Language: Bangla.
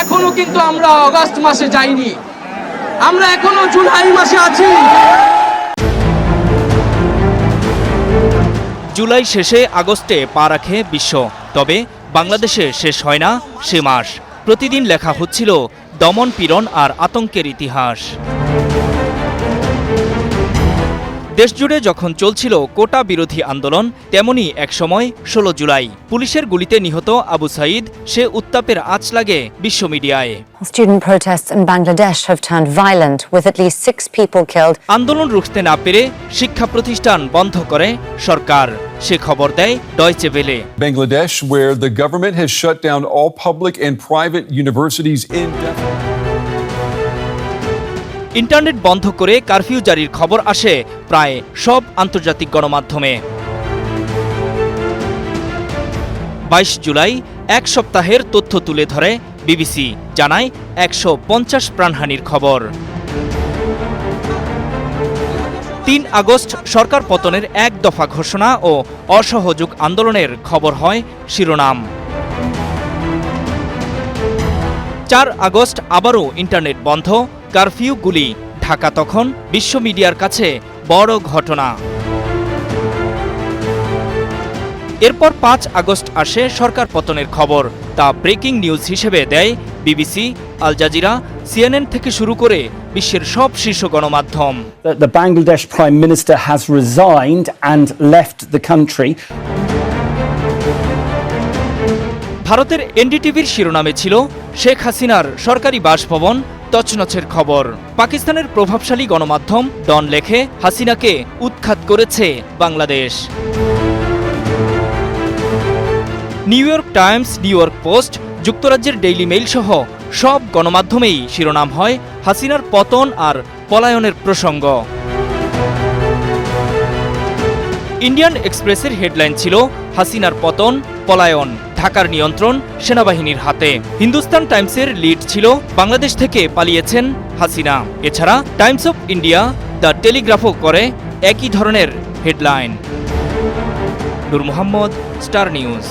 এখনো কিন্তু আমরা আগস্ট মাসে যাইনি, আমরা এখনো জুলাই মাসে আছি। জুলাই শেষে আগস্টে পা রাখে বিশ্ব, তবে বাংলাদেশে শেষ হয় না সে মাস। প্রতিদিন লেখা হচ্ছিল দমন পীড়ন আর আতঙ্কের ইতিহাস। দেশজুড়ে যখন চলছিল কোটা বিরোধী আন্দোলন, তেমনি একসময় 16 জুলাই পুলিশের গুলিতে নিহত আবু সাঈদ, সে উত্তাপের আঁচ লাগে বিশ্ব মিডিয়ায়। Student protests in Bangladesh have turned violent, with at least 6 people killed. আন্দোলন রুখতে না পেরে শিক্ষা প্রতিষ্ঠান বন্ধ করে সরকার, সে খবর দেয় Deutsche Welle. Bangladesh, where the government has shut down all public and private universities internet বন্ধ করে কারফিউ জারির খবর আসে প্রায় সব আন্তর্জাতিক গণমাধ্যমে। 22 জুলাই এক সপ্তাহের তথ্য তুলে ধরে বিবিসি, জানায় 150 প্রাণহানির খবর। 3 আগস্ট সরকার পতনের এক দফা ঘোষণা ও অসহযোগ আন্দোলনের খবর হয় শিরোনাম। 4 আগস্ট আবারও ইন্টারনেট বন্ধ, কারফিউ, গুলি। ঢাকা তখন বিশ্ব মিডিয়ার কাছে বড় ঘটনা। এরপর 5 আগস্ট আসে সরকার পতনের খবর। তা ব্রেকিং নিউজ হিসেবে দেয় বিবিসি, আল জাজিরা, সিএনএন থেকে শুরু করে বিশ্বের সব শীর্ষ গণমাধ্যম। The Bangladesh Prime Minister has resigned and left the country. ভারতের এনডিটিভির শিরোনামে ছিল শেখ হাসিনার সরকারি বাসভবন তছনছের খবর। পাকিস্তানের প্রভাবশালী গণমাধ্যম ডন লেখে, হাসিনাকে উৎখাত করেছে Bangladesh. New York Times, new York post, যুক্তরাজ্যের ডেইলি মেইল সহ সব গণমাধ্যমেই শিরোনাম হয় হাসিনার পতন আর পলায়নের প্রসঙ্গ। ইন্ডিয়ান এক্সপ্রেসের হেডলাইন ছিল হাসিনার পতন, পলায়ন, ঢাকার নিয়ন্ত্রণ সেনাবাহিনীর হাতে। হিন্দুস্তান টাইমসের লিড ছিল বাংলাদেশ থেকে পালিয়েছেন হাসিনা। এছাড়া টাইমস অফ ইন্ডিয়া, দ্য টেলিগ্রাফও করে একই ধরনের হেডলাইন। নূর মোহাম্মদ, স্টার নিউজ।